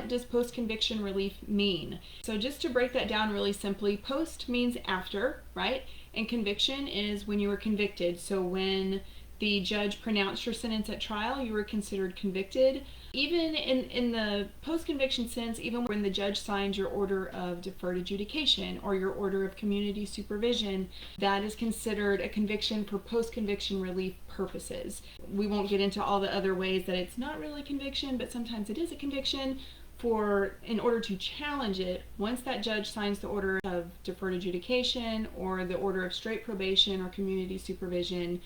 what does post-conviction relief mean? So just to break that down really simply, post means after, right? And conviction is when you were convicted. So when the judge pronounced your sentence at trial, you were considered convicted. Even in the post-conviction sense, even when the judge signs your order of deferred adjudication or your order of community supervision, that is considered a conviction for post-conviction relief purposes. We won't get into all the other ways that it's not really conviction, but sometimes it is a conviction. In order to challenge it, once that judge signs the order of deferred adjudication or the order of straight probation or community supervision,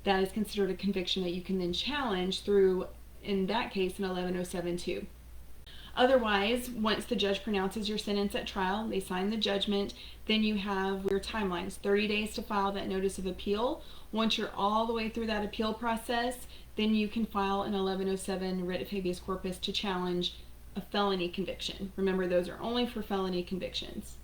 that is considered a conviction that you can then challenge through, in that case, an 1107-2. Otherwise, once the judge pronounces your sentence at trial, they sign the judgment, then you have your timelines, 30 days to file that notice of appeal. Once you're all the way through that appeal process, then you can file an 1107 writ of habeas corpus to challenge a felony conviction. Remember, those are only for felony convictions.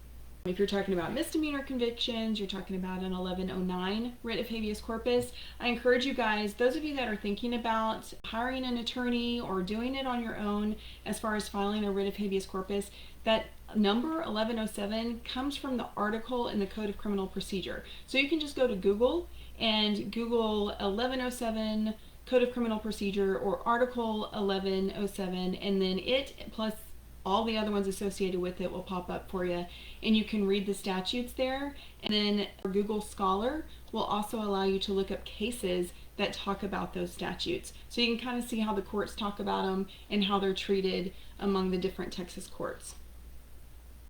If you're talking about misdemeanor convictions, you're talking about an 1109 writ of habeas corpus. I encourage you guys, those of you that are thinking about hiring an attorney or doing it on your own as far as filing a writ of habeas corpus, that number 1107 comes from the article in the Code of Criminal Procedure. So you can just go to Google and Google 1107 Code of Criminal Procedure or Article 1107, and then it plus all the other ones associated with it will pop up for you, and you can read the statutes there. And then Google Scholar will also allow you to look up cases that talk about those statutes, so you can kind of see how the courts talk about them and how they're treated among the different Texas courts.